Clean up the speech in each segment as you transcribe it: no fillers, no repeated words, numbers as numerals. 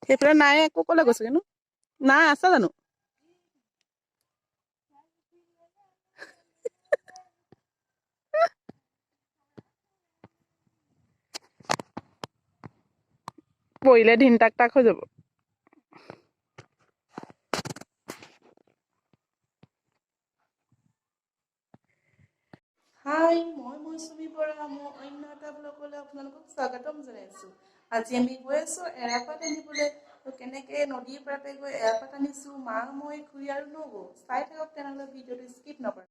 সেইফালে নাই একো ক'লে গৈছে কিন্তু নাই আছে জানো পৰিলে ধিন টাক টাক হৈ যাব হাই মই সুমি বৰা মোৰ অন্য এটা ব্লগলৈ আপোনালোকক স্বাগতম জনাইছো আজি আমি গৈ আছো এৰাপাত আনিবলৈ কেনেকৈ নদীৰ পাৰতে গৈ এৰাপাত আনিছো মা মই খুৰী আৰু নবৌ চাই থাকক তেনেহ'লে ভিডিঅ'টো স্কিপ নকৰে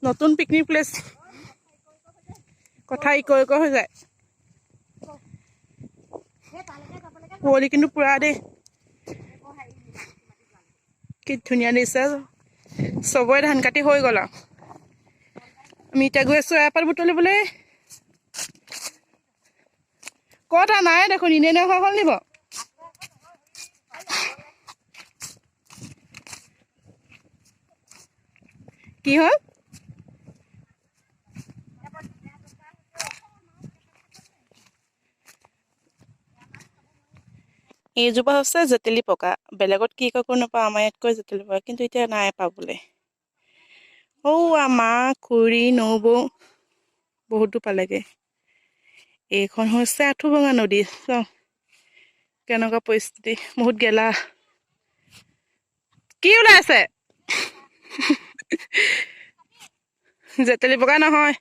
নতুন পিকনিক প্লেস কথা ইকো ইকো হৈ যায় কুঁৱলী কিন্তু পুৰা দেই কি ধুনীয়া দিছে চবৰে ধান কাটি হৈ গ'ল আৰু আমি এতিয়া গৈ আছো এৰাপাত বুটলিবলৈ কটা নাই দেখোন ইনে নে হৈ গ'ল নিব কি হ'ল এইজোপা হৈছে জেতেলি পকা বেলেগত কি কয় কোনো নাপাওঁ আমাৰ ইয়াত কয় জেতেলি পকা কিন্তু এতিয়া নাই পাবলৈ মা খুৰী নবৌ বহুতো পালেগে এইখন হৈছে আঁঠুভঙা নদী কেনেকুৱা পৰিস্থিতি বহুত গেলা কি ওলাই আছে জেতেলি পকা নহয়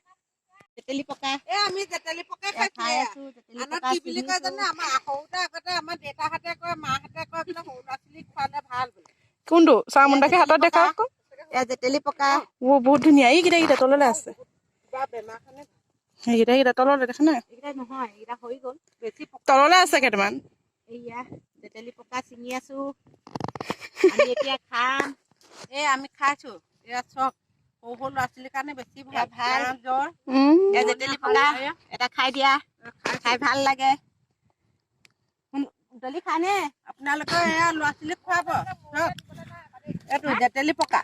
জেতেলি পকা আমি জেতেলি পকা খাই আছো আনত কি বুলি কয় জানে আমাৰ সৰুতে আগতে আমাৰ দেউতাহঁতে কয় মাহঁতে কয় বোলে সৰু ল'ৰা ছোৱালীক খোৱালে ভাল বোলে কোনটো চামুণ্ডাকে হাতত দেখা আকৌ জেতেলি পকা বহুত ধুনীয়া এইকেইটা তললৈ আছে সেইকেইটা তললৈ দেখা নাই এইকেইটা নহয় এইকেইটা হৈ গ'ল বেছি তললৈ আছে কেইটামান এইয়া জেতেলি পকা ছিঙি আছো আমি এতিয়া খাম আমি খাইছো এয়া চব সৰু সৰু ল'ৰা ছোৱালীৰ কাৰণে বেছি ভাল জ্বৰ জেতেলি পকা এটা খাই দিয়া খাই ভাল লাগে বুটলি খানে আপোনালোকৰ এয়া ল'ৰা ছোৱালীক খুৱাব এইটো জেতেলি পকা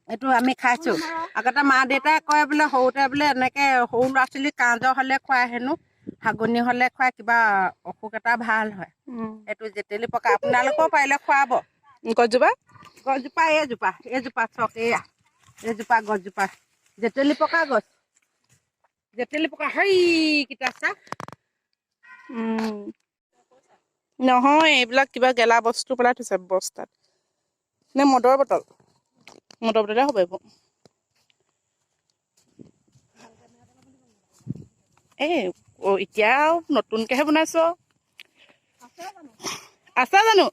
এইটো আমি খাইছো আগতে মা দেউতাই কয় বোলে সৰুতে বোলে এনেকে সৰু ল'ৰা ছোৱালী কাহ জ্বৰ হ'লে খুৱাই হেনো হাগনি হ'লে খুৱাই কিবা অসুখ এটা ভাল হয় এইটো জেতেলি পকা আপোনালোকেও পাৰিলে খুৱাব গছজোপা এইজোপা চক এইজোপা গছজোপা জেতেলি পকা গছ জেতেলি পকা সেইকেইটা চা নহয় এইবিলাক কিবা গেলা বস্তু পেলাই থৈছে বস্তাত নে মদৰ বটলতে হ'ব এইবোৰ এতিয়া নতুনকেহে বনাইছো আছে জানো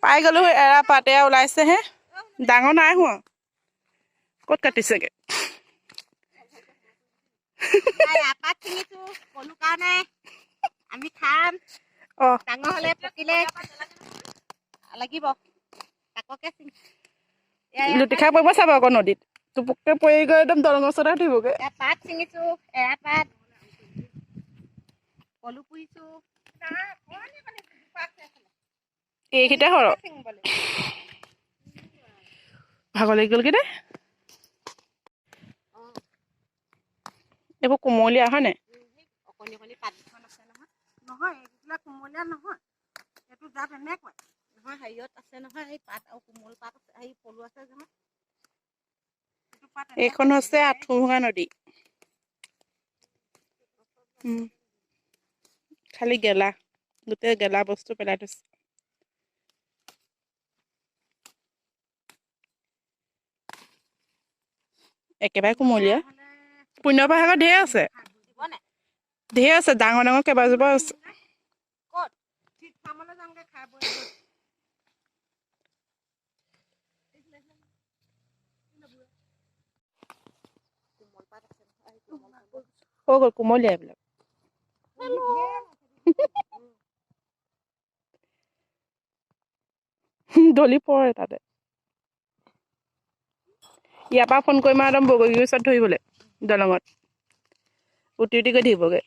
পাই গ'লো এৰাপাত এয়া ওলাইছেহে ডাঙৰ নাই হোৱা ক'ত কাটিছেগে এপাত ছিঙিছো পলু কাৰণে আমি খাম ডাঙৰ হলে পকিলে লাগিব তাককে লুটি খাই পৰিব চাব আকৌ নদীত টুপুককে পৰি গৈ একদম দলঙৰ ওচৰতে উঠিবগৈ পাত ছিঙিছো এৰা পাত পলু পুৰিছো এইকেইটা সৰহ ভাগৰ লাগি গ'লগে দে এইবোৰ কোমলীয়া হয় নাই অকণি অকণি পাতখন আছে নহয় নহয় এইবিলাক কোমলীয়া নহয় এইটো জাত এনেকুৱাই নহয় হেৰিয়ত আছে নহয় এই পাত আৰু কোমল পাত আছে এই পলু আছে নহয় এইখন হৈছে আঁঠুভঙা নদী খালি গেলা গোটেই গেলা বস্তু পেলাই থৈছে একেবাৰে কোমলীয়া পুণ্যৰ ভাগত ঢেৰ আছে ডাঙৰ ডাঙৰ কেইবাজোপা আছে হৈ গ'ল কোমলীয়া এইবিলাক দলি পৰে তাতে ইয়াৰ পৰা ফোন কৰিম একদম বগৰীৰ ওচৰত ধৰিবলৈ দলঙত উটি উটি গৈ থাকিবগৈ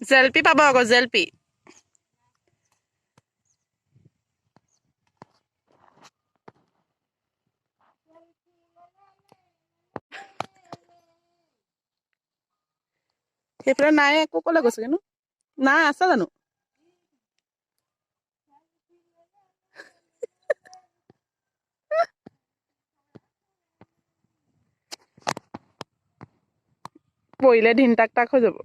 জেলপি পাব আকৌ জেলপি সেইফালে নাই একো কলে গৈছেগে নো নাই আছে জানো পৰিলে ধিন তাক তাক হৈ যাব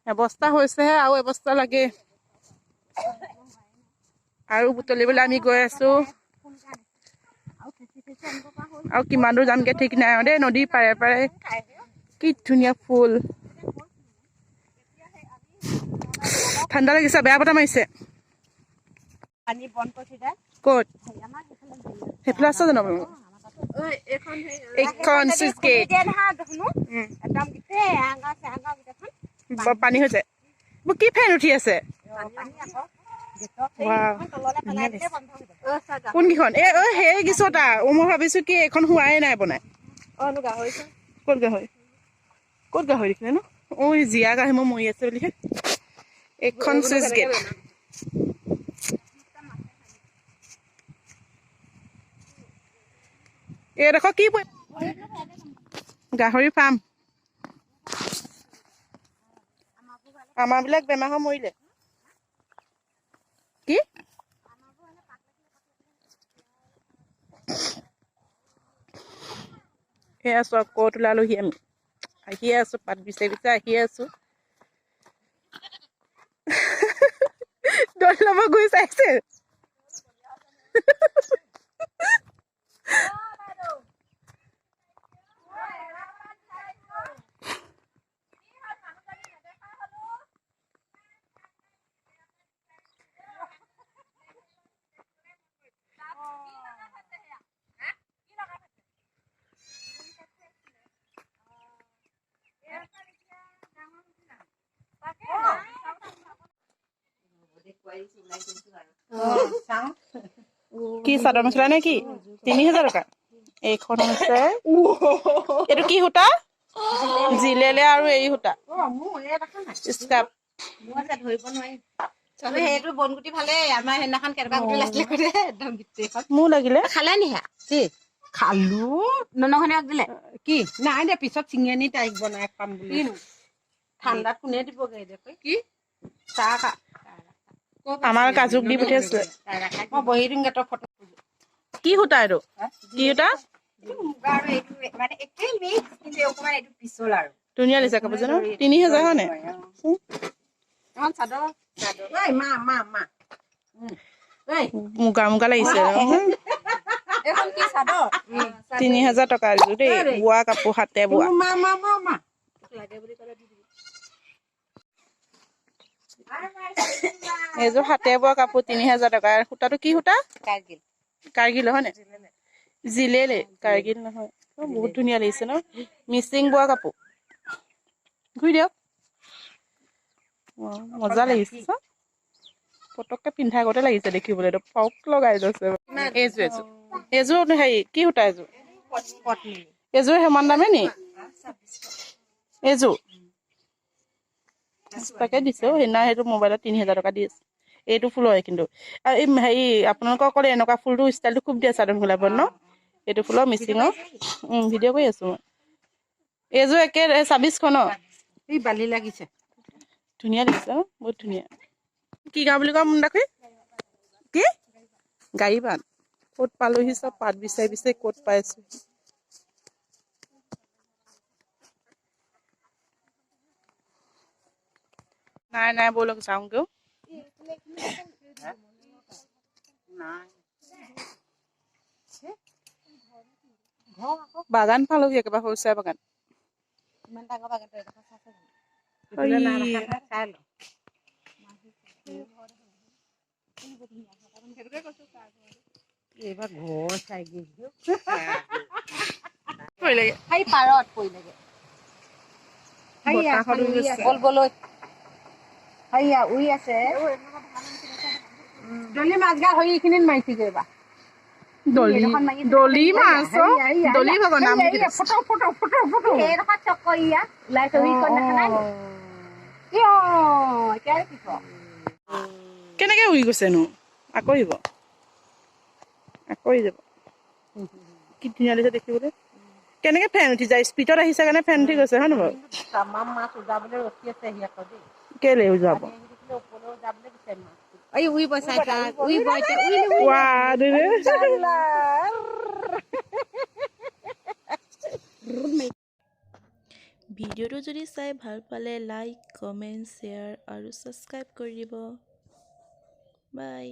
এবস্তা হৈছেহে আৰু এবস্তা লাগে আৰু বুটলিবলৈ আমি গৈ আছো আৰু কিমান দূৰ যামগে ঠিক নাই দেই নদীৰ পাৰে পাৰে কি ধুনীয়া ফুল ঠাণ্ডা লাগিছে বেয়া বতাহ মাৰিছে ক'ত সেইফালে আছে জানো এইখন চুইচ গেট পানী হৈছে কি ফেন উঠি আছে কোনকেইখন এই সেই গিছটা মই ভাবিছো কি এইখন হোৱাই নাই বনাই ক'ত গাহৰি দেখিলে ন জীয়া গাহৰি মই মৰি আছে বুলিহে এইখন চুইচ গেট এইডোখৰ কি গাহৰি ফাৰ্ম আমাৰ বিলাক বেমাৰ হৈ মৰিলে কি সেয়া আছো আকৌ তোলা আলহী আমি আহিয়ে আছো পাত বিচাৰি বিচাৰি আহিয়ে আছো দল ল'ব গৈ চাইছে কি চাদৰ মেখেলা নে কি ৩,০০০ টকা এইখন হৈছে এইটো কি সূতা জিলেলে আৰু এই সূতা স্কাৰ্ফ সেইটো বনগুটি ভালে আমাৰ সেইদিনাখন কেনেকুৱা গুটি লাগিলে কৰে একদম মোৰ লাগিলে খালে নিহা কি খালো ননখনীয়াক দিলে কি নাই দে পিছত চিঙি আনি তাইক বনাই খাম বুলি ঠাণ্ডাত কোনে দিবগে কি চাহ খা আমাৰ কাজুক দি পঠিয়াইছিলে মই বহি দিম গেটৰ ফটো কি সূতা এইটো কি সূতা ধুনীয়া লাগিছে কাপোৰযোৰ ৩,০০০ হয় নাই এখন চাদৰ ঐ মা ঐ মুগা মুগা লাগিছে এইখন কি চাদৰ 3000 টকা এযোৰ দেই বোৱা কাপোৰ হাতে বোৱা মা লাগে বুলি ক'লে দি দিবি এযোৰ হাতে বোৱা কাপোৰ 3000 টকা সূতাটো কি সূতা কাৰ্গিল হয় নে জিলেলে কাৰ্গিল নহয় বহুত ধুনীয়া লাগিছে ন মিচিং বোৱা কাপোৰ ঘূৰি দিয়ক মজা লাগিছে পটককে পিন্ধা আগতে লাগিছে দেখিবলৈ ফক লগাই লৈছে এযোৰ হেৰি কি সূতা এযোৰ সিমান দামে নি এযোৰ তাকে দিছে সেইদিনা সেইটো মোবাইলত 3000 টকা দি আছে এইটো ফুলৰে কিন্তু আৰু এই হেৰি আপোনালোকৰ অকলে এনেকুৱা ফুলটো ষ্টাইলটো খুব দিয়ে চাদৰ মেখেলাবোৰত ন এইটো ফুলৰ মিচিঙৰ ভিডিঅ' কৰি আছো মই এইযোৰ একে 2600 ন এই বালি লাগিছে ধুনীয়া লাগিছে বহুত ধুনীয়া কি গাওঁ বুলি কয় মুণ্ডাখুই কি গাড়ী পাত ক'ত পালোহি চব পাত বিচাৰি বিচাৰি ক'ত পাইছো নাই বলক যাওঁগেও বাগান পালোহি একেবাৰে সৰুচাই বাগান ইমান ডাঙৰ বাগানটো এটা চাইছে এইবাৰ ঘৰ চাই গৈছো সেই পাৰত পৰিলেগে বলবলৈ সেইয়া উৰি আছে দলি মাছগাল হৈ এইখিনিত মাৰিছেগৈ এইবাৰ দলি মাছ দলি ভগৰ নাম কেনেকে উৰি গৈছেনো আকৌ আহিব কি ধুনীয়া লাগিছে দেখিবলৈ কেনেকে ফেন উঠি যায় স্পীডত আহিছে কাৰণে ফেন উঠি গৈছে হয় নে বাৰু তামাম মাছ উজাবলৈ ৰখি আছে সি আকৌ দেই কেলে উজাব ওপৰলৈ যাবলৈ বিচাৰে মাছ এই উৰিব চাইছা উৰিব এতিয়া ভিডিঅ'টো যদি চাই ভাল পালে লাইক কমেণ্ট শ্বেয়াৰ আৰু ছাবস্ক্ৰাইব কৰি দিব বাই